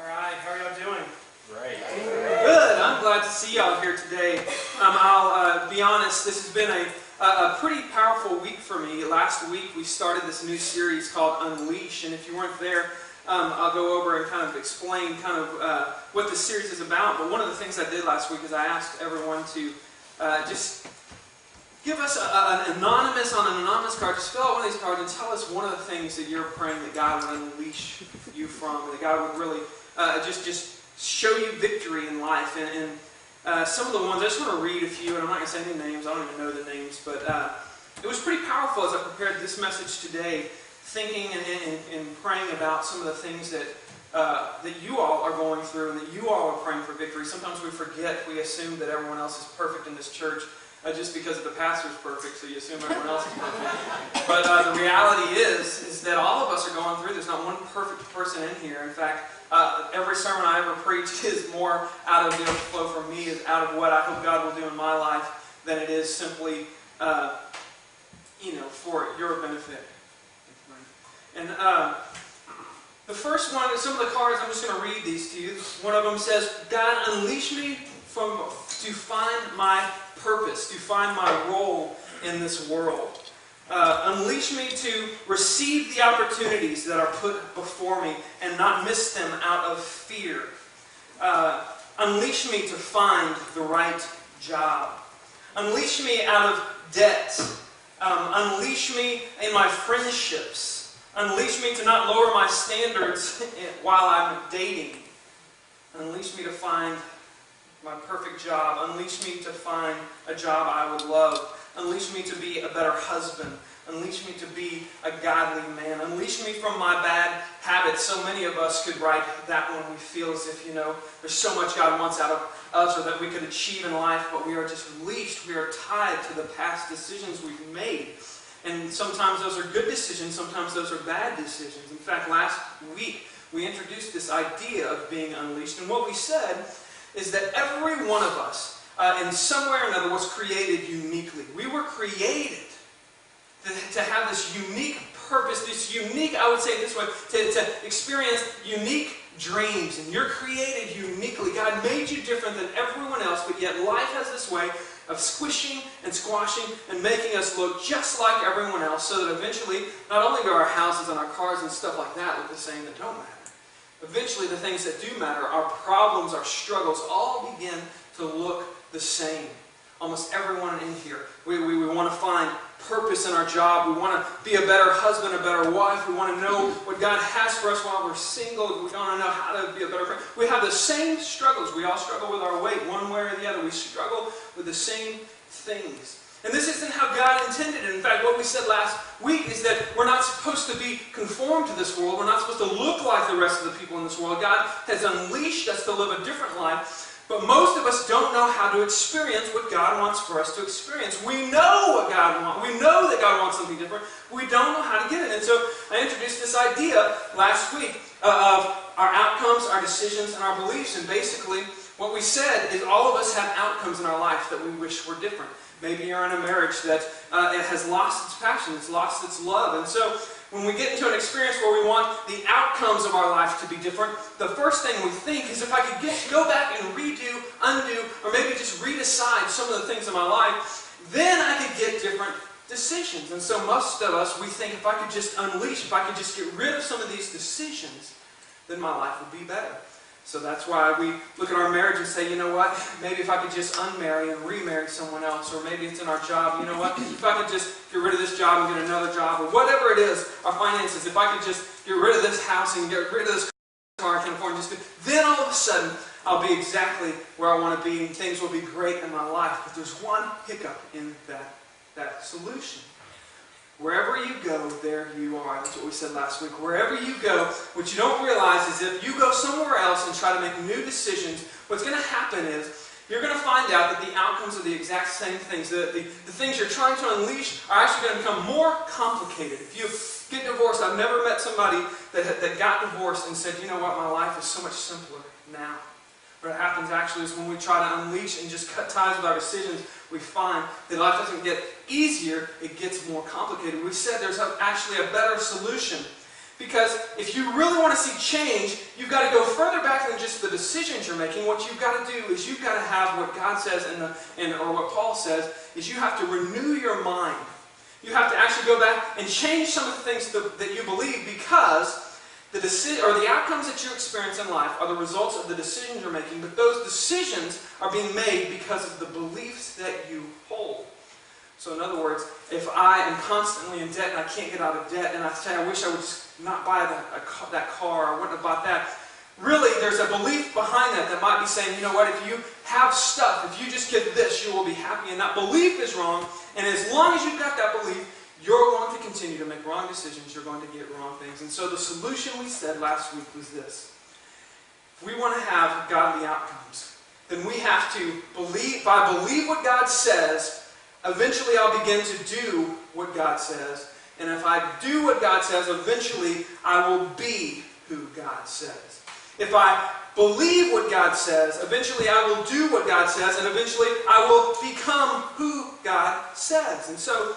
Alright, how are y'all doing? Great. Good, I'm glad to see y'all here today. I'll be honest, this has been a pretty powerful week for me. Last week we started this new series called Unleash, and if you weren't there, I'll go over and kind of explain what this series is about. But one of the things I did last week is I asked everyone to just give us an anonymous card. Just fill out one of these cards and tell us one of the things that you're praying that God would unleash you from, that God would really just show you victory in life. And some of the ones, I just want to read a few, and I'm not going to say any names, I don't even know the names, but it was pretty powerful as I prepared this message today, thinking and praying about some of the things that you all are going through and that you all are praying for victory. Sometimes we forget, we assume that everyone else is perfect in this church just because the pastor's perfect, so you assume everyone else is perfect. But the reality is that all of us are going through. There's not one perfect person in here. In fact, every sermon I ever preach is more out of the overflow for me, is out of what I hope God will do in my life, than it is simply, for your benefit. And the first one, some of the cards, I'm just going to read these to you. One of them says, God, unleash me to find my purpose, to find my role in this world. Unleash me to receive the opportunities that are put before me and not miss them out of fear. Unleash me to find the right job. Unleash me out of debt. Unleash me in my friendships. Unleash me to not lower my standards while I'm dating. Unleash me to find my perfect job. Unleash me to find a job I would love. Unleash me to be a better husband. Unleash me to be a godly man. Unleash me from my bad habits. So many of us could write that one. We feel as if, there's so much God wants out of us or that we could achieve in life, but we are just leashed. We are tied to the past decisions we've made. And sometimes those are good decisions. Sometimes those are bad decisions. In fact, last week we introduced this idea of being unleashed. And what we said is that every one of us, in some way or another, was created uniquely. We were created to have this unique purpose, this unique, I would say it this way, to experience unique dreams. And you're created uniquely. God made you different than everyone else, but yet life has this way of squishing and squashing and making us look just like everyone else, so that eventually, not only do our houses and our cars and stuff like that look the same that don't matter, eventually the things that do matter, our problems, our struggles, all begin to look the same. Almost everyone in here. We want to find purpose in our job. We want to be a better husband, a better wife. We want to know what God has for us while we're single. We want to know how to be a better friend. We have the same struggles. We all struggle with our weight one way or the other. We struggle with the same things. And this isn't how God intended it. In fact, what we said last week is that we're not supposed to be conformed to this world. We're not supposed to look like the rest of the people in this world. God has unleashed us to live a different life. But most of us don't know how to experience what God wants for us to experience. We know what God wants. We know that God wants something different. We don't know how to get it. And so I introduced this idea last week of our outcomes, our decisions, and our beliefs. And basically, what we said is all of us have outcomes in our life that we wish were different. Maybe you're in a marriage that it has lost its passion, it's lost its love. And so when we get into an experience where we want the outcomes of our life to be different, the first thing we think is, if I could go back and redo, undo, or maybe just read aside some of the things in my life, then I could get different decisions. And so most of us, we think, if I could just unleash, if I could just get rid of some of these decisions, then my life would be better. So that's why we look at our marriage and say, you know what, maybe if I could just unmarry and remarry someone else, or maybe it's in our job, you know what, if I could just get rid of this job and get another job, or whatever it is, our finances, if I could just get rid of this house and get rid of this car I can't afford, then all of a sudden I'll be exactly where I want to be and things will be great in my life. But there's one hiccup in that solution. Wherever you go, there you are. That's what we said last week. Wherever you go, what you don't realize is if you go somewhere else and try to make new decisions, what's going to happen is you're going to find out that the outcomes are the exact same things. The things you're trying to unleash are actually going to become more complicated. If you get divorced, I've never met somebody that got divorced and said, you know what, my life is so much simpler now. What happens actually is when we try to unleash and just cut ties with our decisions, we find that life doesn't get easier, it gets more complicated. We said there's actually a better solution. Because if you really want to see change, you've got to go further back just the decisions you're making. What you've got to do is you've got to have what God says or what Paul says, is you have to renew your mind. You have to actually go back and change some of the things that you believe, because the outcomes that you experience in life are the results of the decisions you're making, but those decisions are being made because of the beliefs that you hold. So in other words, if I am constantly in debt and I can't get out of debt, and I say, I wish I would just not buy that car, or wouldn't have bought that, really there's a belief behind that might be saying, you know what, if you have stuff, if you just get this, you will be happy. And that belief is wrong, and as long as you've got that belief, you're going to continue to make wrong decisions, you're going to get wrong things. And so the solution, we said last week, was this. If we want to have godly outcomes, then we have to believe. If I believe what God says, eventually I'll begin to do what God says. And if I do what God says, eventually I will be who God says. If I believe what God says, eventually I will do what God says, and eventually I will become who God says. And so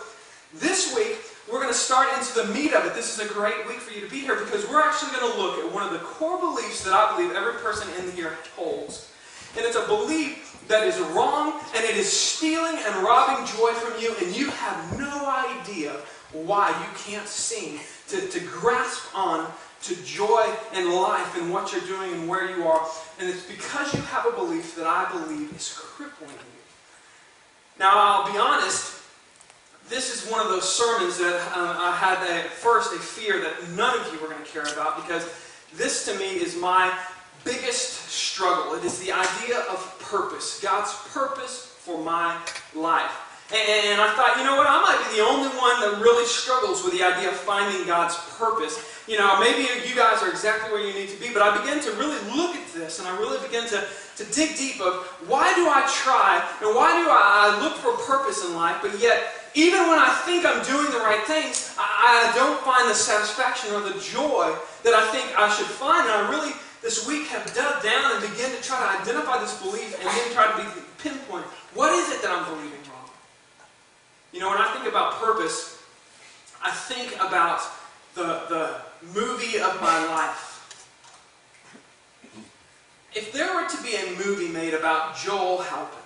this week, we're going to start into the meat of it. This is a great week for you to be here, because we're actually going to look at one of the core beliefs that I believe every person in here holds. And it's a belief that is wrong, and it is stealing and robbing joy from you, and you have no idea why you can't seem to grasp on to joy and life and what you're doing and where you are. And it's because you have a belief that I believe is crippling you. Now, I'll be honest, this is one of those sermons that I had at first a fear that none of you were going to care about, because this to me is my biggest struggle. It is the idea of purpose, God's purpose for my life. And I thought, you know what, I might be the only one that really struggles with the idea of finding God's purpose. You know, maybe you guys are exactly where you need to be, but I began to really look at this, and I really began to dig deep of why do I try, and why do I look for purpose in life, but yet, even when I think I'm doing the right things, I don't find the satisfaction or the joy that I think I should find. And I really, this week, have dug down and began to try to identify this belief, and then try to pinpoint, what is it that I'm believing wrong? You know, when I think about purpose, I think about the movie of my life. If there were to be a movie made about Joel Halpin,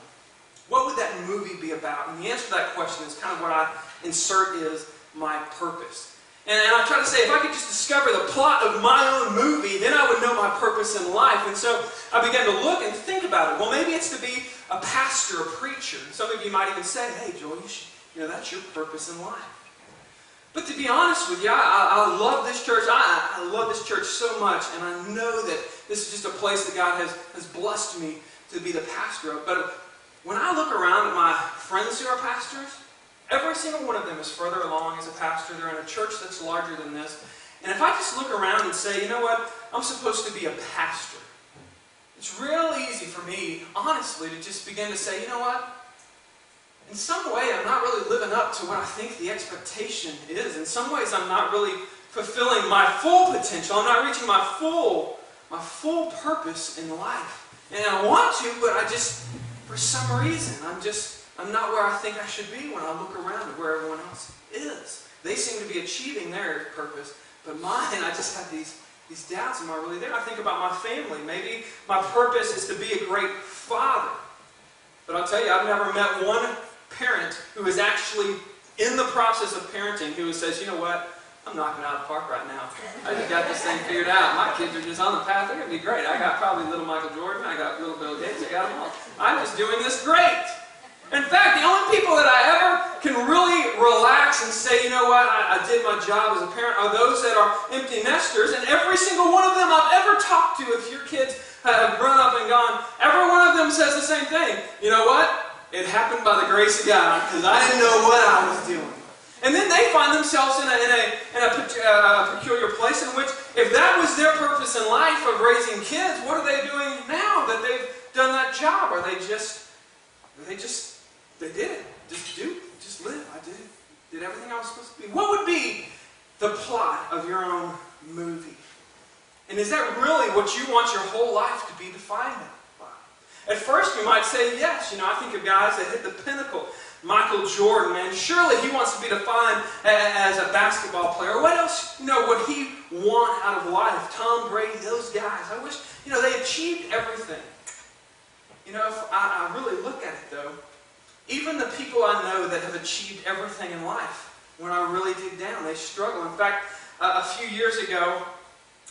what would that movie be about? And the answer to that question is kind of what I insert is my purpose. And I try to say, if I could just discover the plot of my own movie, then I would know my purpose in life. And so I began to look and think about it. Well, maybe it's to be a pastor, a preacher. Some of you might even say, hey, Joel, that's your purpose in life. But to be honest with you, I love this church. I love this church so much, and I know that this is just a place that God has blessed me to be the pastor of. But when I look around at my friends who are pastors, every single one of them is further along as a pastor. They're in a church that's larger than this. And if I just look around and say, you know what, I'm supposed to be a pastor, it's real easy for me, honestly, to just begin to say, you know what, in some way I'm not really living up to what I think the expectation is. In some ways I'm not really fulfilling my full potential. I'm not reaching my full purpose in life. And I want to, but I just, for some reason, I'm not where I think I should be when I look around at where everyone else is. They seem to be achieving their purpose, but mine, I just have these doubts. Am I really there? I think about my family. Maybe my purpose is to be a great father. But I'll tell you, I've never met one parent who is actually in the process of parenting who says, you know what, I'm knocking out of the park right now. I just got this thing figured out. My kids are just on the path. They're going to be great. I got probably little Michael Jordan. I got little Bill Gates. I got them all. I'm just doing this great. In fact, the only people that I ever can really relax and say, you know what, I did my job as a parent, are those that are empty nesters. And every single one of them I've ever talked to, if your kids have grown up and gone, every one of them says the same thing. You know what? It happened by the grace of God, because I didn't know what I was doing. And then they find themselves in a peculiar place in which, if that was their purpose in life of raising kids, what are they doing now that they've done that job? Are they did it. Just live. I did everything I was supposed to be. What would be the plot of your own movie? And is that really what you want your whole life to be defined by? At first you might say yes. I think of guys that hit the pinnacle. Michael Jordan, man, surely he wants to be defined as a basketball player. What else, would he want out of life? Tom Brady, those guys. I wish, they achieved Even the people I know that have achieved everything in life, when I really dig down, they struggle. In fact, a few years ago,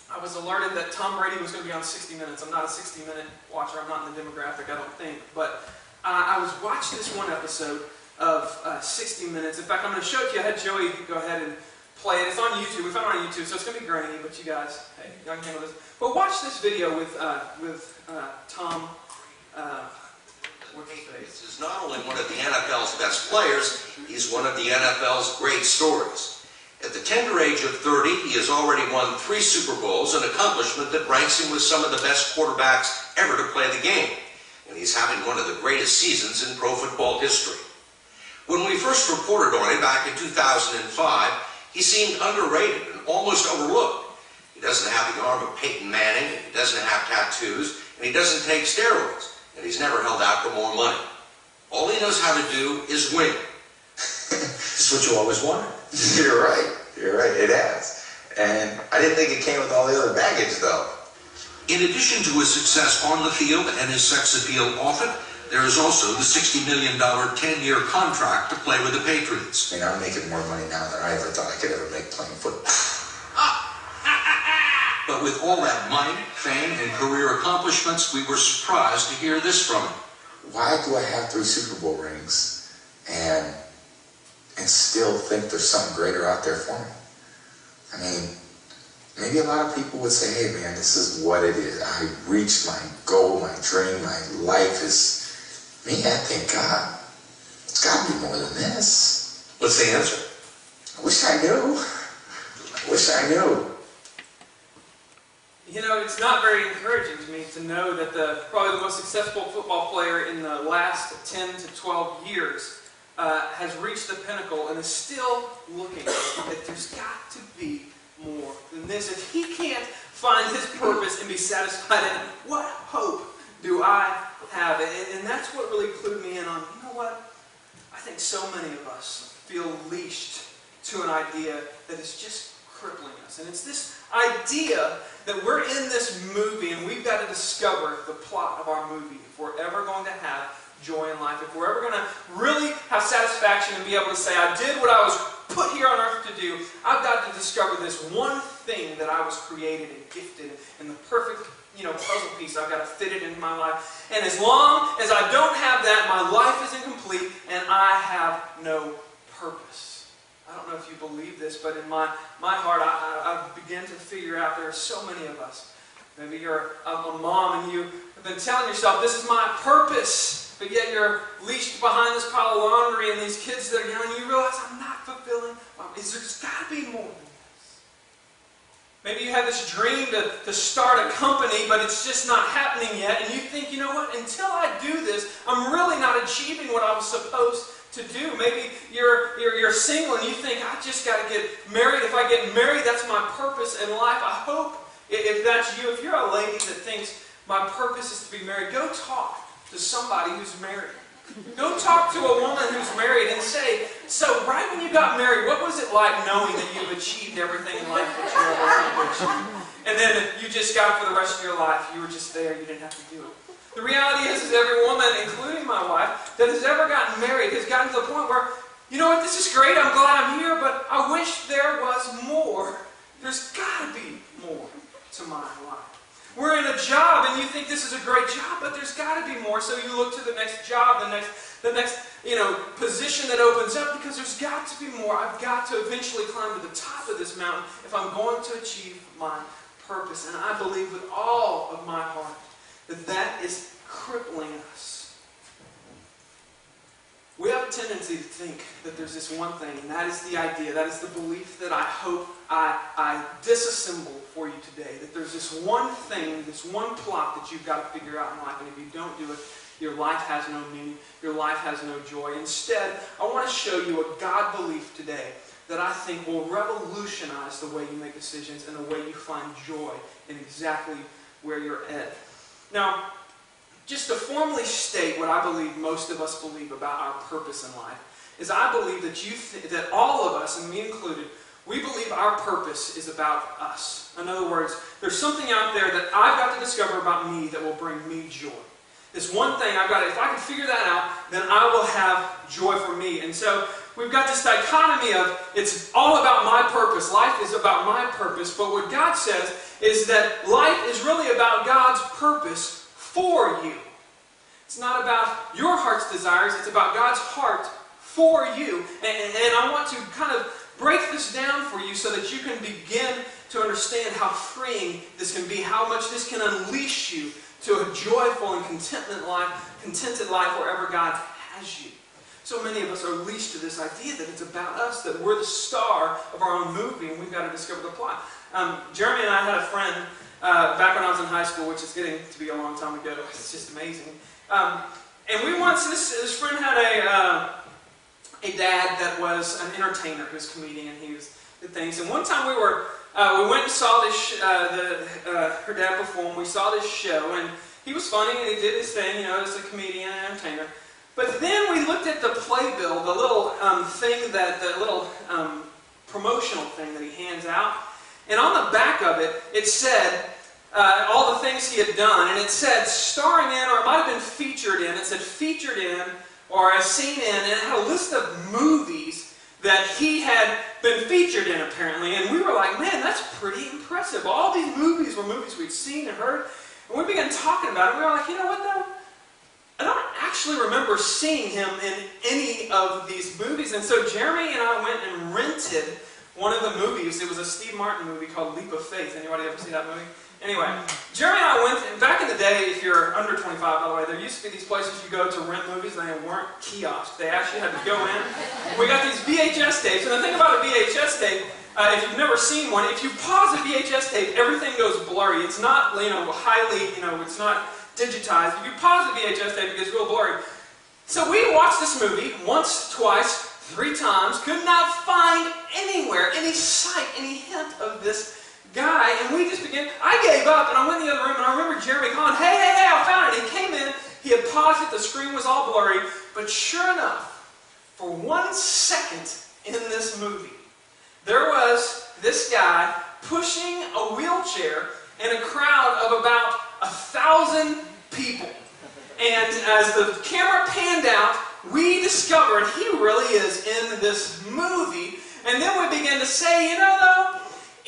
I was alerted that Tom Brady was going to be on 60 Minutes. I'm not a 60-minute watcher. I'm not in the demographic, I don't think. But I was watching this one episode of 60 Minutes. In fact, I'm going to show it to you. I had Joey go ahead and play it. It's on YouTube. We found it on YouTube, so it's going to be grainy, but you guys, hey, y'all can handle this. But watch this video with Tom. This is not only one of the NFL's best players, he's one of the NFL's great stories. At the tender age of 30, he has already won 3 Super Bowls, an accomplishment that ranks him with some of the best quarterbacks ever to play the game. And he's having one of the greatest seasons in pro football history. When we first reported on him back in 2005, he seemed underrated and almost overlooked. He doesn't have the arm of Peyton Manning, he doesn't have tattoos, and he doesn't take steroids. And he's never held out for more money. All he knows how to do is win. This is what you always wanted. You're right. You're right. It has. And I didn't think it came with all the other baggage, though. In addition to his success on the field and his sex appeal off it, there is also the $60 million 10-year contract to play with the Patriots. I mean, I'm making more money now than I ever thought I could ever make playing football. But with all that money, fame, and career accomplishments, we were surprised to hear this from him. Why do I have 3 Super Bowl rings and still think there's something greater out there for me? I mean, maybe a lot of people would say, hey man, this is what it is. I reached my goal, my dream, my life is... Me, I think, God, it's got to be more than this. What's the answer? I wish I knew. I wish I knew. You know, it's not very encouraging to me to know that probably the most successful football player in the last 10 to 12 years has reached the pinnacle and is still looking that there's got to be more than this. If he can't find his purpose and be satisfied in it, what hope do I have? And that's what really clued me in on, you know what? I think so many of us feel leashed to an idea that is just crippling us. And it's this idea that we're in this movie and we've got to discover the plot of our movie if we're ever going to have joy in life, if we're ever going to really have satisfaction and be able to say, I did what I was put here on earth to do. I've got to discover this one thing that I was created and gifted and the perfect puzzle piece. I've got to fit it into my life. And as long as I don't have that, my life is incomplete and I have no purpose. I don't know if you believe this, but in my heart, I begin to figure out there are so many of us. Maybe you're a mom and you have been telling yourself, this is my purpose, but yet you're leashed behind this pile of laundry and these kids that are young, and you realize, I'm not fulfilling. There's got to be more than this. Maybe you have this dream to start a company, but it's just not happening yet, and you think, you know what, until I do this, I'm really not achieving what I was supposed to do. Maybe you're single and you think, I just got to get married. If I get married, that's my purpose in life. I hope, if that's you, if you're a lady that thinks my purpose is to be married, go talk to somebody who's married. Go talk to a woman who's married and say, so right when you got married, what was it like knowing that you've achieved everything in life that you ever wanted to achieve? And then you just got it for the rest of your life. You were just there. You didn't have to do it. The reality is every woman, including my wife, that has ever gotten married has gotten to the point where, you know what, this is great, I'm glad I'm here, but I wish there was more. There's got to be more to my life. We're in a job and you think this is a great job, but there's got to be more. So you look to the next job, the next position that opens up, because there's got to be more. I've got to eventually climb to the top of this mountain if I'm going to achieve my purpose. And I believe with all of my heart that is crippling us. We have a tendency to think that there's this one thing, and that is the idea, that is the belief that I hope I disassemble for you today. That there's this one thing, this one plot that you've got to figure out in life, and if you don't do it, your life has no meaning, your life has no joy. Instead, I want to show you a God belief today that I think will revolutionize the way you make decisions and the way you find joy in exactly where you're at. Now, just to formally state what I believe most of us believe about our purpose in life, is I believe that that all of us, and me included, we believe our purpose is about us. In other words, there's something out there that I've got to discover about me that will bring me joy. This one thing, I've got to, if I can figure that out, then I will have joy for me. And so we've got this dichotomy of it's all about my purpose. Life is about my purpose. But what God says is that life is really about God's purpose for you. It's not about your heart's desires. It's about God's heart for you. And I want to kind of break this down for you so that you can begin to understand how freeing this can be, how much this can unleash you to a joyful and contented life wherever God has you. So many of us are leashed to this idea that it's about us, that we're the star of our own movie, and we've got to discover the plot. Jeremy and I had a friend back when I was in high school, which is getting to be a long time ago. It's just amazing. And we once, this friend had a dad that was an entertainer, he was a comedian, he was did things. And one time we went and saw this, her dad perform. We saw this show, and he was funny, and he did his thing, as a comedian and entertainer. But then we looked at the playbill, the little thing the little promotional thing that he hands out, and on the back of it, it said all the things he had done, and it said starring in, or it might have been featured in. It said featured in, or as seen in, and it had a list of movies that he had been featured in, apparently. And we were like, man, that's pretty impressive. All these movies were movies we'd seen and heard. And we began talking about it. We were like, you know what, though? I don't actually remember seeing him in any of these movies. And so Jeremy and I went and rented one of the movies. It was a Steve Martin movie called Leap of Faith. Anybody ever see that movie? Anyway, Jeremy and I went, and back in the day, if you're under 25, by the way, there used to be these places you go to rent movies, and they weren't kiosks. They actually had to go in. We got these VHS tapes, and the thing about a VHS tape, if you've never seen one, if you pause a VHS tape, everything goes blurry. It's not, highly, it's not digitized. If you pause the VHS tape, it gets real blurry. So we watched this movie once, twice, 3 times, could not find anywhere any sight, any hint of this guy, and we just began, I gave up, and I went in the other room, and I remember Jeremy calling, hey, I found it. He came in, he had paused it, the screen was all blurry, but sure enough, for 1 second in this movie, there was this guy pushing a wheelchair in a crowd of about 1,000 people. And as the camera panned out, we discovered he really is in this movie, and then we began to say, though,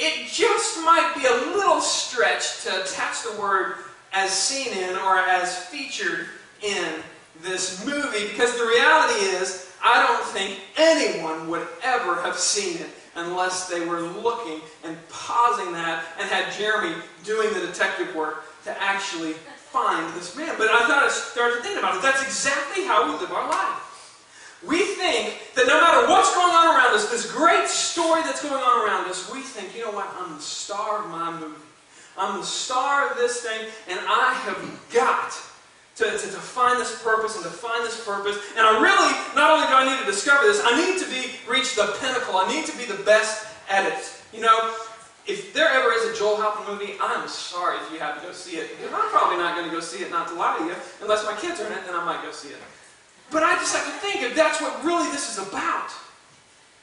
it just might be a little stretch to attach the word as seen in or as featured in this movie, because the reality is, I don't think anyone would ever have seen it unless they were looking and pausing that and had Jeremy doing the detective work to actually find this man. But I started thinking about it. That's exactly how we live our life. We think that no matter what's going on around us, this great story that's going on around us, we think, you know what, I'm the star of my movie. I'm the star of this thing, and I have got to find this purpose and to find this purpose. And I really, not only do I need to discover this, I need to reach the pinnacle. I need to be the best at it. If there ever is a Joel Halpin movie, I'm sorry if you have to go see it. Because I'm probably not going to go see it, not to lie to you, unless my kids are in it, then I might go see it. But I just have to think if that's what really this is about.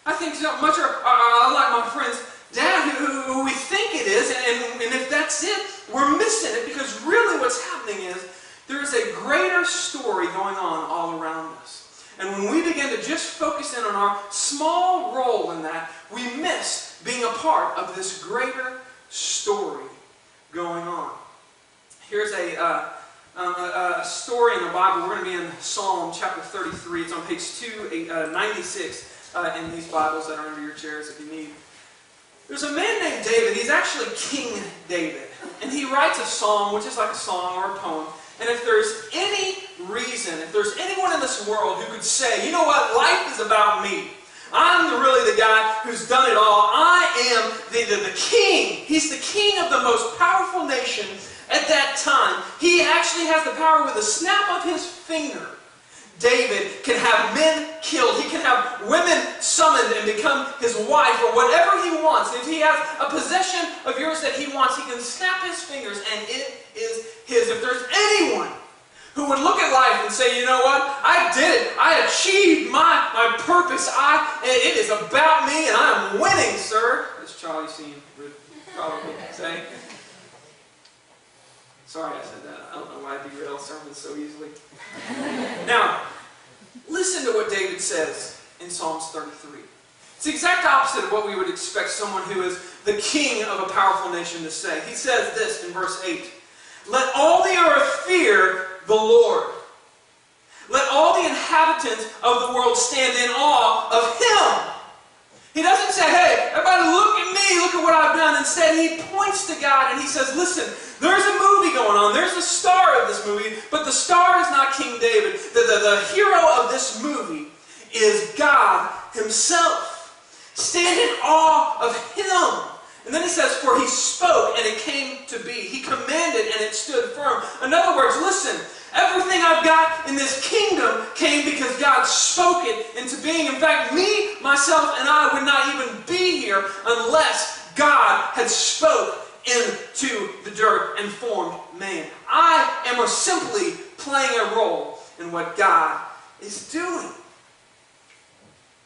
I think so much, like my friend's dad, who we think it is, and if that's it, we're missing it, because really what's happening is there is a greater story going on all around us. And when we begin to just focus in on our small role in that, we miss being a part of this greater story going on. Here's a story in the Bible. We're going to be in Psalm chapter 33. It's on page 296 in these Bibles that are under your chairs if you need. There's a man named David. He's actually King David. And he writes a psalm, which is like a song or a poem. And if there's any reason, if there's anyone in this world who could say, you know what, life is about me. I'm really the guy who's done it all. I am the king. He's the king of the most powerful nation at that time. He actually has the power with a snap of his finger. David can have men killed. He can have women summoned and become his wife or whatever he wants. If he has a possession of yours that he wants, he can snap his fingers and it is his. If there's anyone who would look at life and say, you know what, I did it. I achieved my purpose. It is about me and I am winning, sir, as Charlie Sheen would probably say. Sorry I said that. I don't know why I derail sermons so easily. Now, listen to what David says in Psalms 33. It's the exact opposite of what we would expect someone who is the king of a powerful nation to say. He says this in verse 8. Let all the earth fear the Lord. Let all the inhabitants of the world stand in awe of Him. He doesn't say, hey, everybody look at me, look at what I've done. Instead, he points to God and he says, listen, there's a movie going on. There's the star of this movie, but the star is not King David. The hero of this movie is God Himself. Stand in awe of Him. And then he says, for He spoke and it came to be. He commanded and it stood firm. In other words, listen, everything I've got in this kingdom came because God spoke it into being. In fact, me, myself, and I would not even be here unless God had spoke into the dirt and formed man. I am simply playing a role in what God is doing.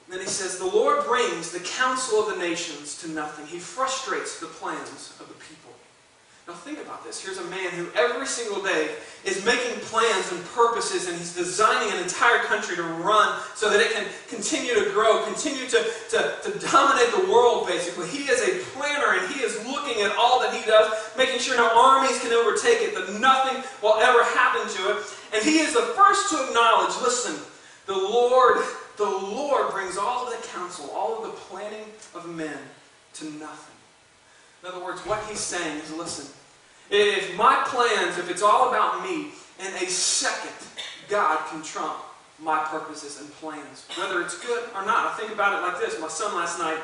Then he says, the Lord brings the counsel of the nations to nothing. He frustrates the plans of the people. Now think about this. Here's a man who every single day is making plans and purposes, and he's designing an entire country to run so that it can continue to grow, continue to dominate the world, basically. He is a planner, and he is looking at all that he does, making sure no armies can overtake it, that nothing will ever happen to it. And he is the first to acknowledge, listen, the Lord brings all of the counsel, all of the planning of men to nothing. In other words, what he's saying is, listen, if my plans, if it's all about me, in a second, God can trump my purposes and plans, whether it's good or not. I think about it like this. My son last night,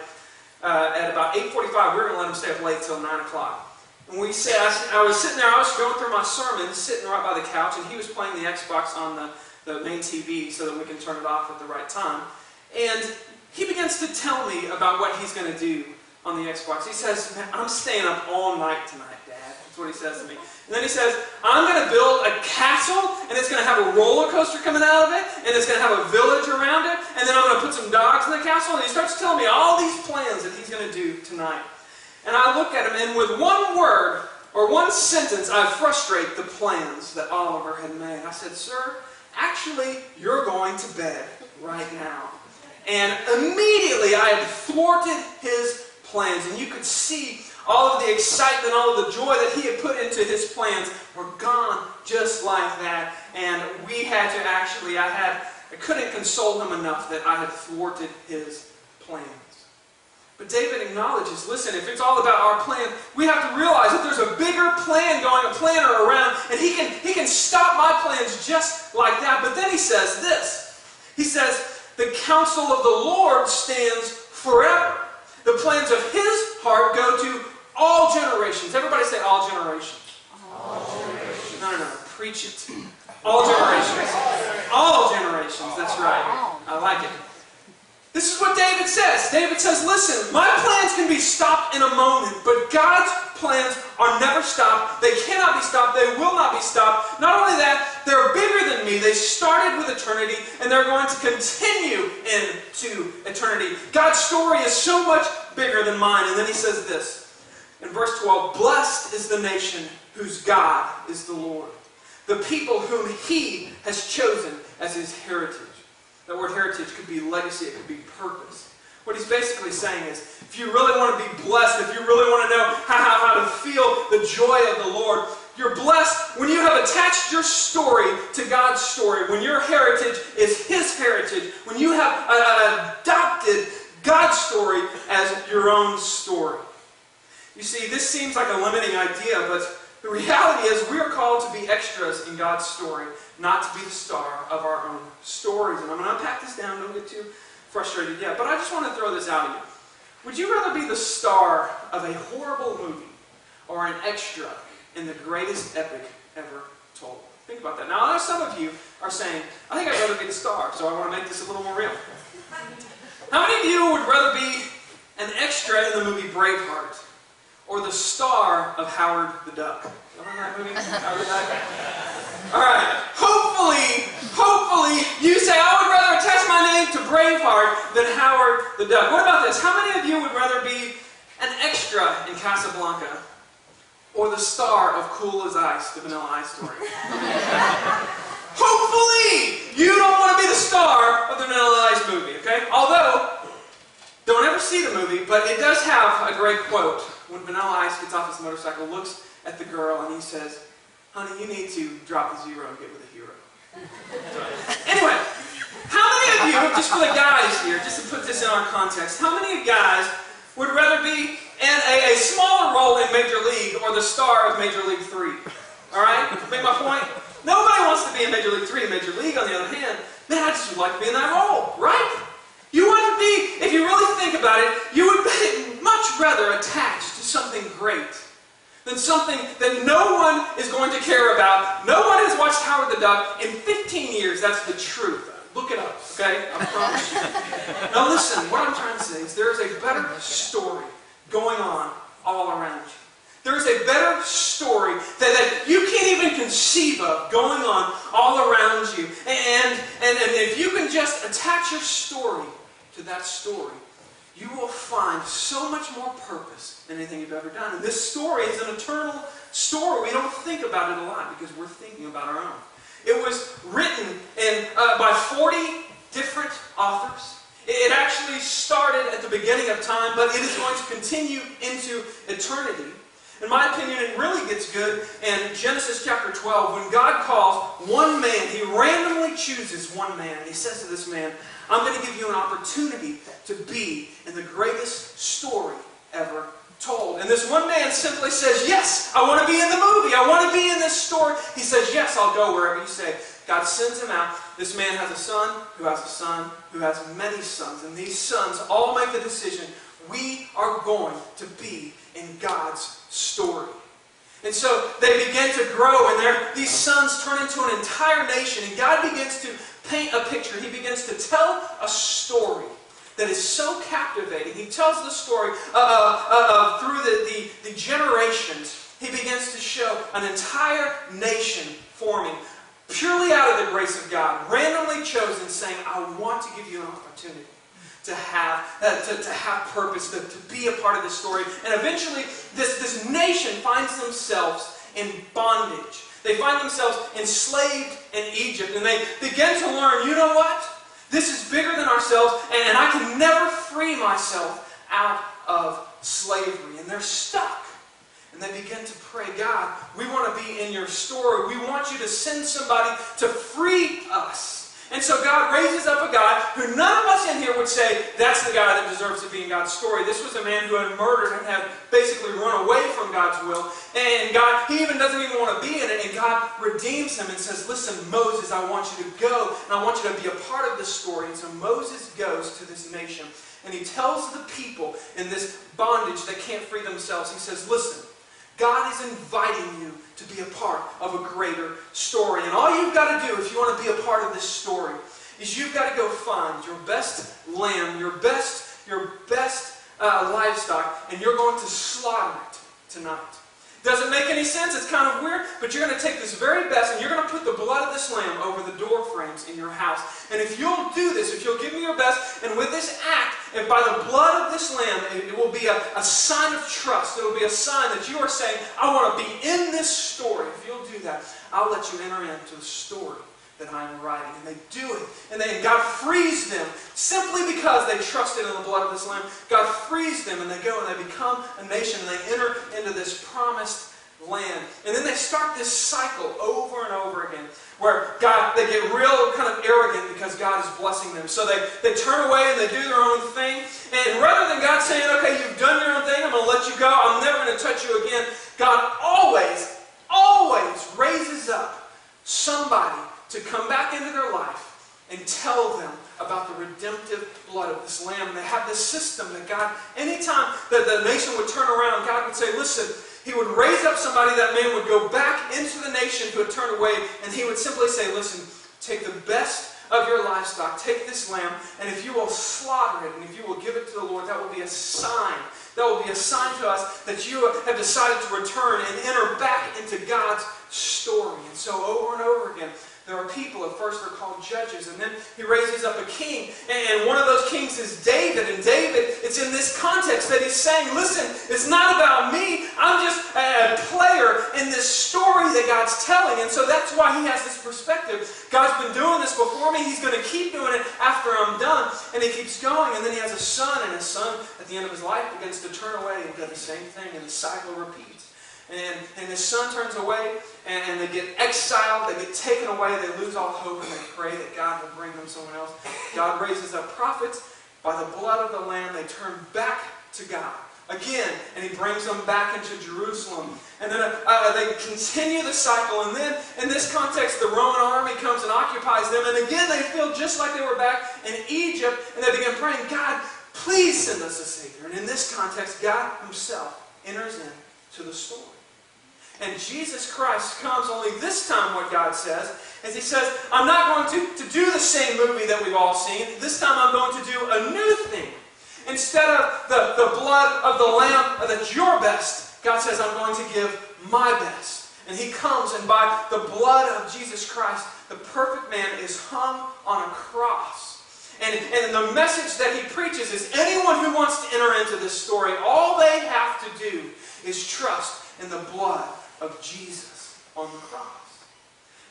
at about 8:45, we were going to let him stay up late till 9 o'clock. And I was sitting there, I was going through my sermon, sitting right by the couch, and he was playing the Xbox on the main TV so that we can turn it off at the right time. And he begins to tell me about what he's going to do on the Xbox. He says, man, I'm staying up all night tonight, Dad. That's what he says to me. And then he says, I'm going to build a castle, and it's going to have a roller coaster coming out of it, and it's going to have a village around it, and then I'm going to put some dogs in the castle. And he starts telling me all these plans that he's going to do tonight. And I look at him, and with one word or one sentence, I frustrate the plans that Oliver had made. I said, sir, actually, you're going to bed right now. And immediately I had thwarted his plans. And you could see all of the excitement, all of the joy that he had put into his plans were gone just like that. And we had to actually, I couldn't console him enough that I had thwarted his plans. But David acknowledges, listen, if it's all about our plan, we have to realize that there's a bigger plan going, a planner around, and he can stop my plans just like that. But then he says this. He says, the counsel of the Lord stands forever. The plans of His heart go to all generations. Everybody say all generations. All generations. No. Preach it. All generations. All generations. That's right. I like it. This is what David says. David says, listen, my plans can be stopped in a moment, but God's plans are never stopped. They cannot be stopped. They will not be stopped. Not only that, they're bigger than me. They started with eternity, and they're going to continue into eternity. God's story is so much bigger than mine. And then he says this, in verse 12, blessed is the nation whose God is the Lord, the people whom He has chosen as His heritage. That word heritage could be legacy, it could be purpose. What he's basically saying is, if you really want to be blessed, if you really want to know how to feel the joy of the Lord, you're blessed when you have attached your story to God's story, when your heritage is His heritage, when you have adopted God's story as your own story. You see, this seems like a limiting idea, but the reality is we are called to be extras in God's story, not to be the star of our own stories. And I'm going to unpack this down, don't get too frustrated yet, but I just want to throw this out at you. Would you rather be the star of a horrible movie or an extra in the greatest epic ever told? Think about that. Now, I know some of you are saying, I think I'd rather be the star, so I want to make this a little more real. How many of you would rather be an extra in the movie Braveheart or the star of Howard the Duck? Remember that movie? Howard the Duck? Alright, hopefully you say, I would rather attach my name to Braveheart than Howard the Duck. What about this? How many of you would rather be an extra in Casablanca or the star of Cool as Ice, the Vanilla Ice story? Hopefully, you don't want to be the star of the Vanilla Ice movie, okay? Although, don't ever see the movie, but it does have a great quote. When Vanilla Ice gets off his motorcycle, looks at the girl, and he says, "Honey, you need to drop the zero and get with a hero." Anyway, how many of you, just for the guys here, just to put this in our context, how many guys would rather be in a smaller role in Major League or the star of Major League 3? All right? Make my point? Nobody wants to be in Major League 3 and Major League, on the other hand. Man, I just would like to be in that role, right? You want to be, if you really think about it, you would be much rather attached to something great than something that no one is going to care about. No one has watched Howard the Duck in 15 years. That's the truth. Look it up, okay? I promise you. Now listen, what I'm trying to say is there is a better story going on all around you. There is a better story that you can't even conceive of going on all around you. And if you can just attach your story to that story, you will find so much more purpose than anything you've ever done. And this story is an eternal story. We don't think about it a lot because we're thinking about our own. It was written by 40 different authors. It actually started at the beginning of time, but it is going to continue into eternity. In my opinion, it really gets good in Genesis chapter 12 when God calls one man. He randomly chooses one man. And he says to this man, "I'm going to give you an opportunity to be in the greatest story ever told." And this one man simply says, "Yes, I want to be in the movie. I want to be in this story." He says, "Yes, I'll go wherever you say." God sends him out. This man has a son who has a son who has many sons. And these sons all make the decision, we are going to be in God's story. And so they begin to grow, and these sons turn into an entire nation. And God begins to paint a picture. He begins to tell a story that is so captivating. He tells the story through the generations. He begins to show an entire nation forming purely out of the grace of God, randomly chosen, saying, "I want to give you an opportunity to have purpose, to be a part of this story." And eventually, this nation finds themselves in bondage. They find themselves enslaved in Egypt, and they begin to learn, you know what? This is bigger than ourselves, and I can never free myself out of slavery. And they're stuck. And they begin to pray, "God, we want to be in your story. We want you to send somebody to free us." And so God raises up a guy who none of us in here would say, that's the guy that deserves to be in God's story. This was a man who had murdered and had basically run away from God's will. And God, he even doesn't even want to be in it. And God redeems him and says, "Listen, Moses, I want you to go. And I want you to be a part of this story." And so Moses goes to this nation. And he tells the people in this bondage that can't free themselves, he says, "Listen, God is inviting you to be a part of a greater story. And all you've got to do if you want to be a part of this story is you've got to go find your best lamb, your best livestock, and you're going to slaughter it tonight." Doesn't make any sense. It's kind of weird, but you're going to take this very best and you're going to put the blood of this lamb over the door frames in your house. And if you'll do this, if you'll give me your best, and with this act, and by the blood of this lamb, it will be a sign of trust. It will be a sign that you are saying, "I want to be in this story." If you'll do that, I'll let you enter into the story that I am writing. And they do it. And God frees them simply because they trusted in the blood of this lamb. God frees them, and they go and they become a nation, and they enter into this promised land. And then they start this cycle over and over again where they get real kind of arrogant because God is blessing them. So they turn away and they do their own thing. And rather than God saying, "Okay, you've done your own thing, I'm going to let you go, I'm never going to touch you again," God always raises up somebody to come back into their life and tell them about the redemptive blood of this lamb. And they have this system that God, anytime that the nation would turn around, God would say, "Listen," he would raise up somebody, that man would go back into the nation who had turned away, and he would simply say, "Listen, take the best of your livestock, take this lamb, and if you will slaughter it, and if you will give it to the Lord, that will be a sign. That will be a sign to us that you have decided to return and enter back into God's story." And so over and over again, there are people, at first they're called judges, and then he raises up a king, and one of those kings is David. And David, it's in this context that he's saying, "Listen, it's not about me. I'm just a player in this story that God's telling. And so that's why he has this perspective. God's been doing this before me. He's going to keep doing it after I'm done. And he keeps going. And then he has a son. And his son, at the end of his life, begins to turn away and do the same thing. And the cycle repeats. And his son turns away, and they get exiled, they get taken away, they lose all hope, and they pray that God will bring them someone else. God raises up prophets. By the blood of the Lamb, they turn back to God again, and he brings them back into Jerusalem. And then they continue the cycle, and then in this context, the Roman army comes and occupies them, and again they feel just like they were back in Egypt, and they begin praying, God, please send us a Savior. And in this context, God himself enters into the story. And Jesus Christ comes, only this time what God says is he says, I'm not going to do the same movie that we've all seen. This time I'm going to do a new thing. Instead of the blood of the Lamb that's your best, God says, I'm going to give my best. And he comes, and by the blood of Jesus Christ, the perfect man is hung on a cross. And the message that he preaches is anyone who wants to enter into this story, all they have to do is trust in the blood of Jesus on the cross.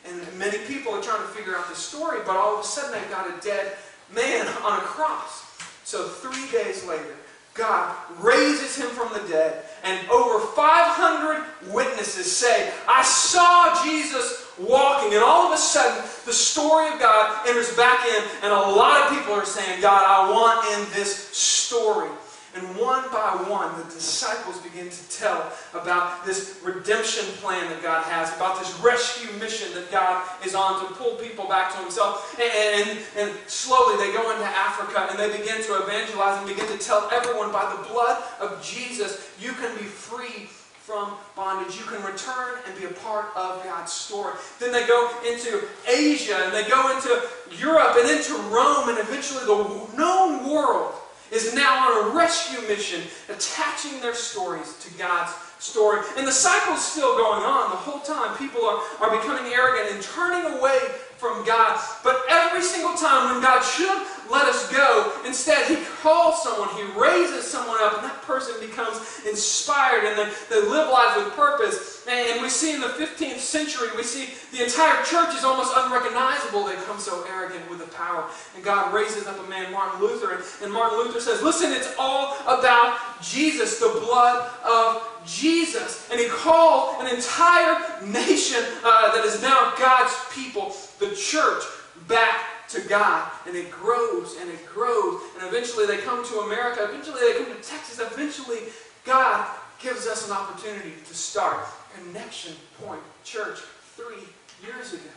And many people are trying to figure out this story, but all of a sudden they've got a dead man on a cross. So 3 days later, God raises him from the dead, and over 500 witnesses say, I saw Jesus walking. And all of a sudden, the story of God enters back in, and a lot of people are saying, God, I want in this story. And one by one, the disciples begin to tell about this redemption plan that God has, about this rescue mission that God is on to pull people back to himself. And slowly they go into Africa and they begin to evangelize and begin to tell everyone, by the blood of Jesus, you can be free from bondage. You can return and be a part of God's story. Then they go into Asia and they go into Europe and into Rome, and eventually the known world is now on a rescue mission, attaching their stories to God's story. And the cycle's still going on the whole time. People are becoming arrogant and turning away from God. But every single time when God should let us go, instead he calls someone, he raises someone up, and that person becomes inspired, and they live lives with purpose. And we see in the 15th century, we see the entire church is almost unrecognizable. They become so arrogant with the power. And God raises up a man, Martin Luther, and Martin Luther says, listen, it's all about Jesus, the blood of Jesus. And he called an entire nation that is now God's people, the church, back to God. And it grows and it grows. And eventually they come to America. Eventually they come to Texas. Eventually God gives us an opportunity to start Connection Point Church 3 years ago.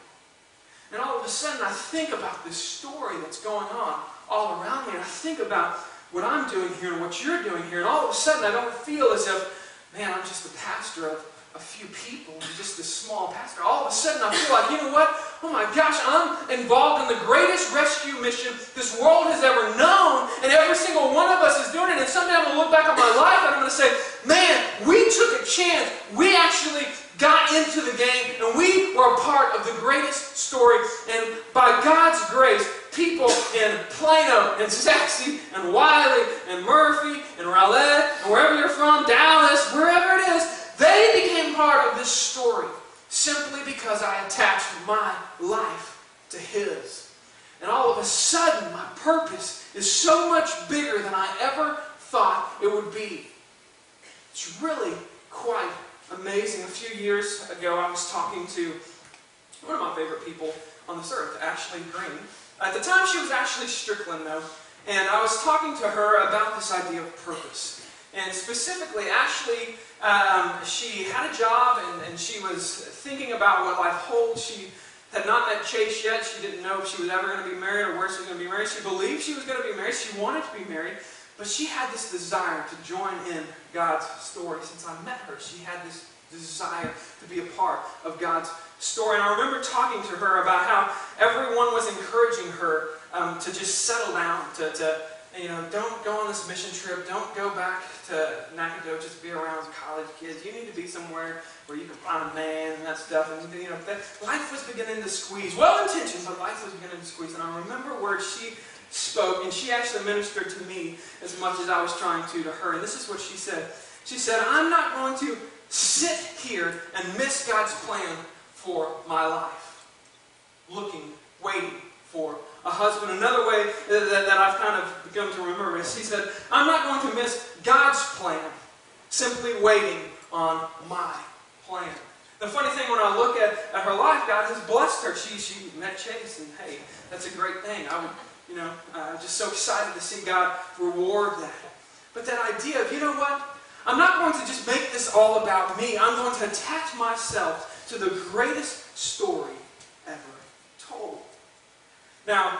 And all of a sudden I think about this story that's going on all around me. And I think about what I'm doing here and what you're doing here. And all of a sudden I don't feel as if, man, I'm just the pastor of a few people, just this small pastor. All of a sudden I feel like, you know what? Oh my gosh, I'm involved in the greatest rescue mission this world has ever known, and every single one of us is doing it. And someday I'm going to look back on my life and I'm going to say, man, we took a chance. We actually got into the game, and we were a part of the greatest story. And by God's grace, people in Plano and Saxe and Wiley and Murphy and Rowlett and wherever you're from, Dallas, wherever it is, they became part of this story simply because I attached my life to his. And all of a sudden, my purpose is so much bigger than I ever thought it would be. It's really quite amazing. A few years ago, I was talking to one of my favorite people on this earth, Ashley Green. At the time, she was Ashley Strickland, though, and I was talking to her about this idea of purpose. And specifically, Ashley, she had a job, and she was thinking about what life holds. She had not met Chase yet. She didn't know if she was ever going to be married or where she was going to be married. She believed she was going to be married. She wanted to be married. But she had this desire to join in God's story. Since I met her, she had this desire to be a part of God's story. And I remember talking to her about how everyone was encouraging her to just settle down, don't go on this mission trip, don't go back to Nacogdoches to be around college kids. You need to be somewhere where you can find a man and that stuff. And life was beginning to squeeze. Well-intentioned, but life was beginning to squeeze. And I remember words she spoke, and she actually ministered to me as much as I was trying to her. And this is what she said. She said, I'm not going to sit here and miss God's plan for my life. Waiting for a husband. Another way that I've kind of begun to remember is she said, I'm not going to miss God's plan, simply waiting on my plan. The funny thing, when I look at her life, God has blessed her. She met Chase, and hey, that's a great thing. I'm just so excited to see God reward that. But that idea of, you know what? I'm not going to just make this all about me. I'm going to attach myself to the greatest story ever told. Now,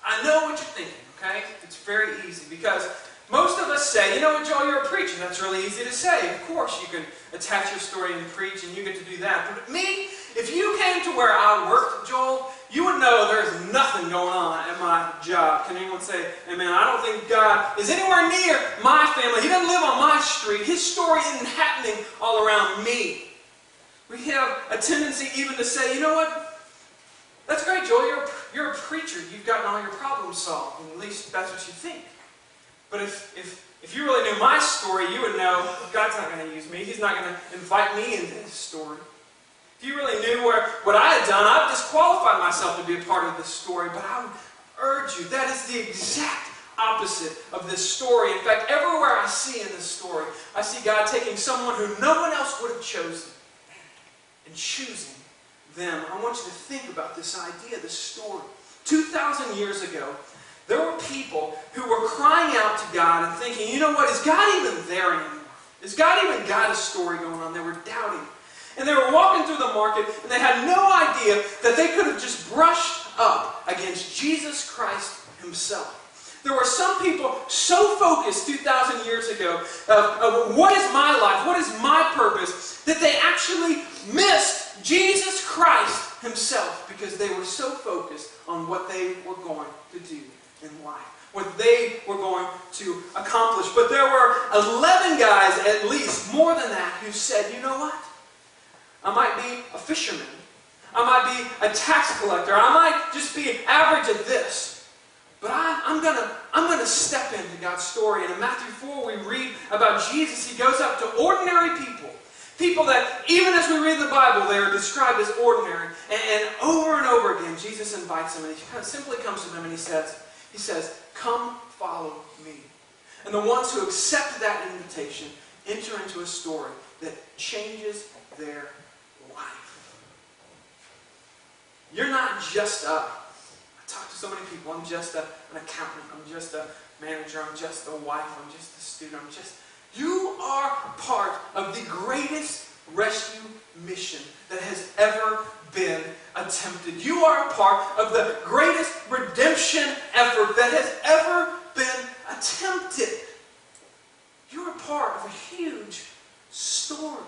I know what you're thinking, okay? It's very easy because most of us say, you know what, Joel, you're a preacher. That's really easy to say. Of course, you can attach your story and preach, and you get to do that. But me, if you came to where I worked, Joel, you would know there's nothing going on at my job. Can anyone say, amen? I don't think God is anywhere near my family. He doesn't live on my street. His story isn't happening all around me. We have a tendency even to say, you know what? That's great, Joel. You're a preacher. You've gotten all your problems solved. And at least that's what you think. But if you really knew my story, you would know God's not going to use me. He's not going to invite me into His story. If you really knew what I had done, I've disqualified myself to be a part of this story. But I would urge you, that is the exact opposite of this story. In fact, everywhere I see in this story, I see God taking someone who no one else would have chosen and choosing them. I want you to think about this idea, this story. 2,000 years ago, there were people who were crying out to God and thinking, you know what, is God even there anymore? Has God even got a story going on? They were doubting. And they were walking through the market, and they had no idea that they could have just brushed up against Jesus Christ Himself. There were some people so focused 2,000 years ago of what is my life, what is my purpose, that they actually missed Jesus Christ Himself because they were so focused on what they were going to do in life, what they were going to accomplish. But there were 11 guys, at least, more than that, who said, you know what? I might be a fisherman. I might be a tax collector. I might just be average at this. But I'm gonna step into God's story. And in Matthew 4, we read about Jesus. He goes up to ordinary people. People that, even as we read the Bible, they are described as ordinary. And over and over again, Jesus invites them. And He kind of simply comes to them and He says, come follow me. And the ones who accept that invitation enter into a story that changes their life. You're not just I talk to so many people, I'm just an accountant, I'm just a manager, I'm just a wife, I'm just a student, you are part of the greatest rescue mission that has ever been attempted. You are a part of the greatest redemption effort that has ever been attempted. You're a part of a huge story.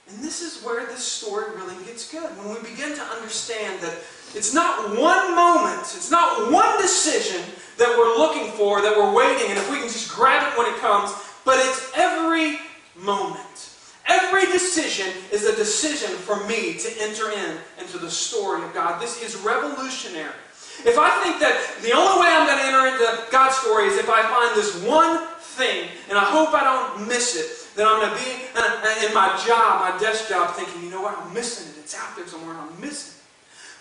And this is where this story really gets good. When we begin to understand that it's not one moment, it's not one decision that we're looking for, that we're waiting, and if we can just grab it when it comes, but it's every moment. Every decision is a decision for me to enter into the story of God. This is revolutionary. If I think that the only way I'm going to enter into God's story is if I find this one thing, and I hope I don't miss it, then I'm going to be in my job, my desk job, thinking, you know what, I'm missing it. It's out there somewhere and I'm missing it.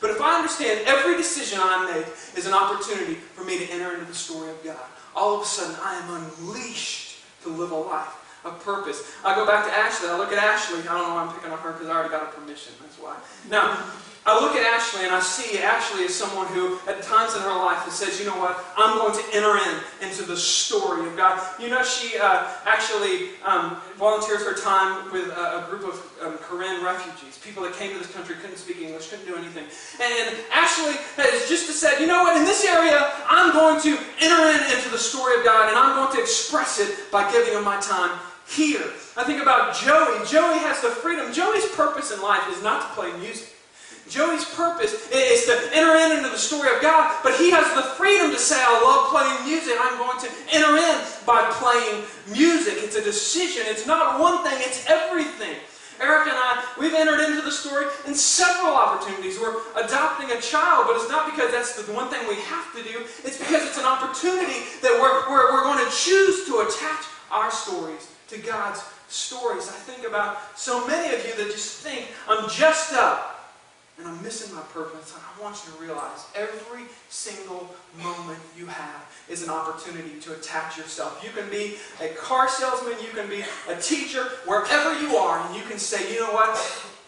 But if I understand every decision I make is an opportunity for me to enter into the story of God, all of a sudden I am unleashed to live a life of purpose. I go back to Ashley. I look at Ashley. I don't know why I'm picking on her because I already got her permission. That's why. Now, I look at Ashley and I see Ashley as someone who, at times in her life, says, you know what, I'm going to enter into the story of God. You know, she actually volunteers her time with a group of Korean refugees, people that came to this country, couldn't speak English, couldn't do anything. And Ashley has just said, you know what, in this area, I'm going to enter into the story of God, and I'm going to express it by giving Him my time here. I think about Joey. Joey has the freedom. Joey's purpose in life is not to play music. Joey's purpose is to enter into the story of God, but he has the freedom to say, I love playing music. I'm going to enter in by playing music. It's a decision. It's not one thing. It's everything. Eric and I, we've entered into the story in several opportunities. We're adopting a child, but it's not because that's the one thing we have to do. It's because it's an opportunity that we're going to choose to attach our stories to God's stories. I think about so many of you that just think, I'm just up and I'm missing my purpose. And I want you to realize every single moment you have is an opportunity to attach yourself. You can be a car salesman, you can be a teacher, wherever you are, and you can say, you know what?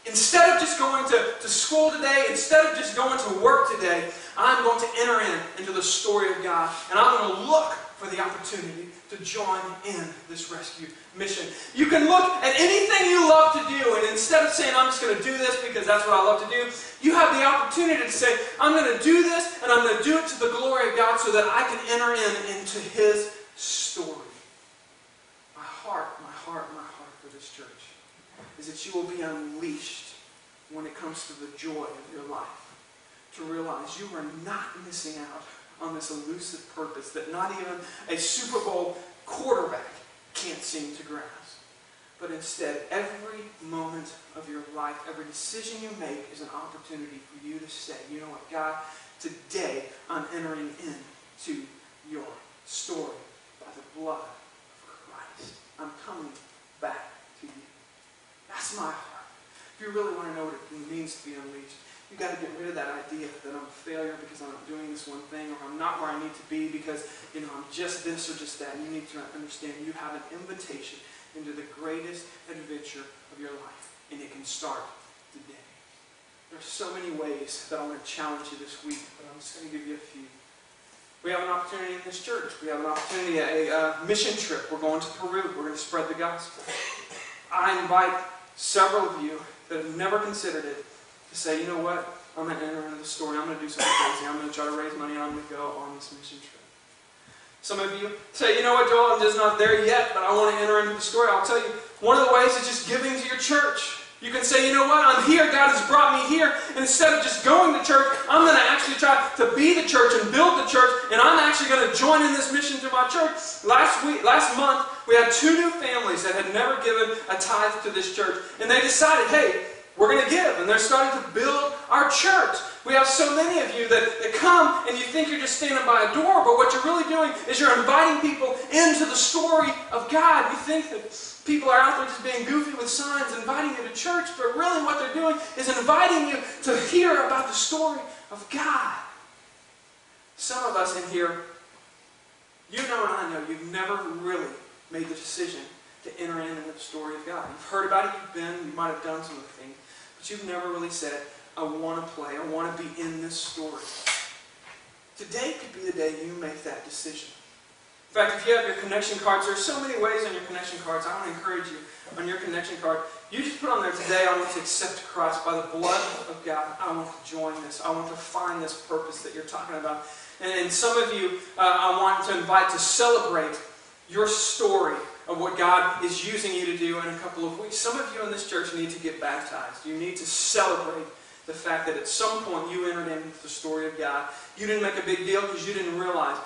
Instead of just going to school today, instead of just going to work today, I'm going to enter into the story of God, and I'm going to look for the opportunity to join in this rescue mission. You can look at anything you love to do, and instead of saying, I'm just going to do this because that's what I love to do, you have the opportunity to say, I'm going to do this, and I'm going to do it to the glory of God so that I can enter into His story. My heart for this church is that you will be unleashed when it comes to the joy of your life. To realize you are not missing out on this elusive purpose that not even a Super Bowl quarterback can't seem to grasp. But instead, every moment of your life, every decision you make is an opportunity for you to say, you know what, God, today I'm entering into your story by the blood of Christ. I'm coming back to you. That's my heart. If you really want to know what it means to be unleashed, you've got to get rid of that idea that I'm a failure because I'm not doing this one thing, or I'm not where I need to be because, I'm just this or just that. You need to understand you have an invitation into the greatest adventure of your life, and it can start today. There's so many ways that I want to challenge you this week, but I'm just going to give you a few. We have an opportunity in this church. We have an opportunity at a mission trip. We're going to Peru. We're going to spread the gospel. I invite several of you that have never considered it to say, you know what, I'm going to enter into the story. I'm going to do something crazy. I'm going to try to raise money and I'm going to go on this mission trip. Some of you say, you know what, Joel, I'm just not there yet, but I want to enter into the story. I'll tell you, one of the ways is just giving to your church. You can say, you know what, I'm here, God has brought me here, and instead of just going to church, I'm going to actually try to be the church and build the church, and I'm actually going to join in this mission through my church. Last month, we had 2 new families that had never given a tithe to this church, and they decided, hey, we're going to give, and they're starting to build our church. We have so many of you that come and you think you're just standing by a door, but what you're really doing is you're inviting people into the story of God. You think that people are out there just being goofy with signs, inviting you to church, but really what they're doing is inviting you to hear about the story of God. Some of us in here, you know and I know, you've never really made the decision to enter into the story of God. You've heard about it, you might have done some of the things, but you've never really said, I want to play, I want to be in this story. Today could be the day you make that decision. In fact, if you have your connection cards, there's so many ways on your connection cards. I want to encourage you, on your connection card, you just put on there, today I want to accept Christ by the blood of God. I want to join this. I want to find this purpose that you're talking about. And some of you, I want to invite to celebrate your story of what God is using you to do in a couple of weeks. Some of you in this church need to get baptized. You need to celebrate the fact that at some point you entered into the story of God. You didn't make a big deal because you didn't realize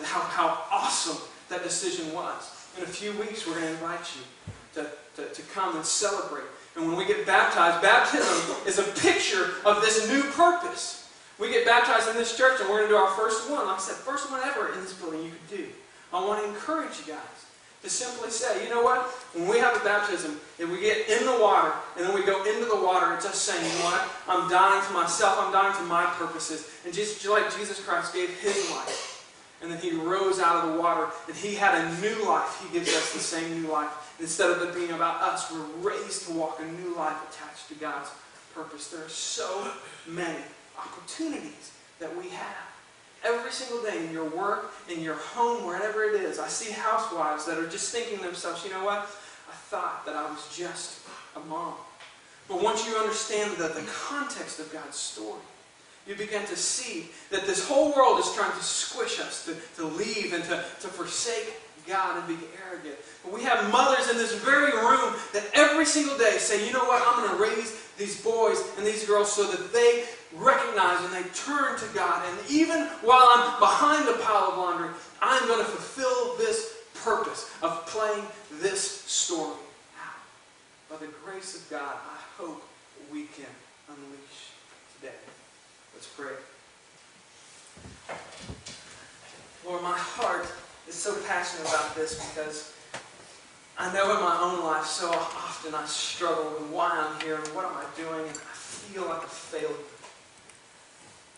how awesome that decision was. In a few weeks, we're going to invite you to come and celebrate. And when we get baptized, baptism is a picture of this new purpose. We get baptized in this church and we're going to do our first one. Like I said, first one ever in this building you could do. I want to encourage you guys to simply say, you know what? When we have a baptism, and we get in the water, and then we go into the water, it's us saying, you know what? I'm dying to myself, I'm dying to my purposes. And just like Jesus Christ gave His life, and then He rose out of the water, and He had a new life. He gives us the same new life. Instead of it being about us, we're raised to walk a new life attached to God's purpose. There are so many opportunities that we have. Every single day in your work, in your home, wherever it is, I see housewives that are just thinking to themselves, you know what? I thought that I was just a mom. But once you understand the context of God's story, you begin to see that this whole world is trying to squish us, to leave and to forsake God and be arrogant. But we have mothers in this very room that every single day say, you know what? I'm going to raise these boys and these girls so that they recognize and they turn to God. And even while I'm behind a pile of laundry, I'm going to fulfill this purpose of playing this story out. By the grace of God, I hope we can unleash today. Let's pray. Lord, my heart is so passionate about this because I know in my own life so often I struggle with why I'm here and what am I doing, and I feel like a failure.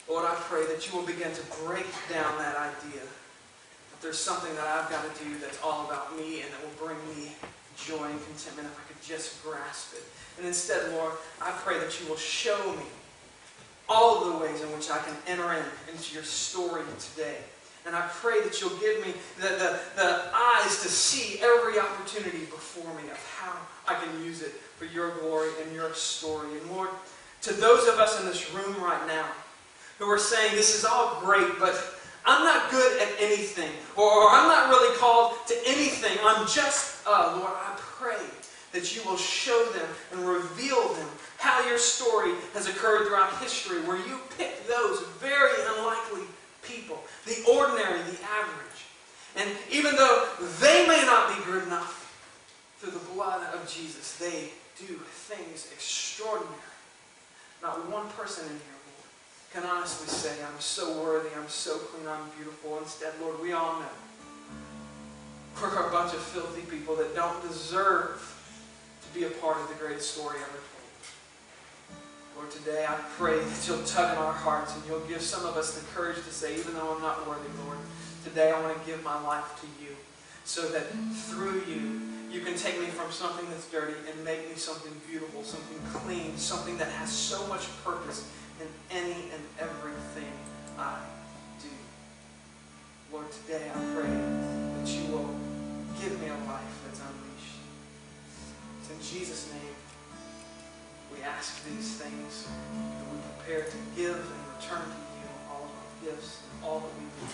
Lord, I pray that you will begin to break down that idea that there's something that I've got to do that's all about me and that will bring me joy and contentment if I could just grasp it. And instead, Lord, I pray that you will show me all of the ways in which I can enter into your story today. And I pray that you'll give me the eyes to see every opportunity before me of how I can use it for your glory and your story. And Lord, to those of us in this room right now who are saying, this is all great, but I'm not good at anything, or I'm not really called to anything. I'm just, Lord, I pray that you will show them and reveal them how your story has occurred throughout history, where you picked those very unlikely people, the ordinary, the average. And even though they may not be good enough, through the blood of Jesus, they do things extraordinary. Not one person in here, Lord, can honestly say, I'm so worthy, I'm so clean, I'm beautiful. Instead, Lord, we all know we're a bunch of filthy people that don't deserve to be a part of the greatest story ever told. Lord, today I pray that you'll tug in our hearts and you'll give some of us the courage to say, even though I'm not worthy, Lord, today I want to give my life to you, so that through you, you can take me from something that's dirty and make me something beautiful, something clean, something that has so much purpose in any and everything I do. Lord, today I pray that you will give me a life that's unleashed. It's in Jesus' name we ask these things, and we prepare to give and return to you all of our gifts and all that we do.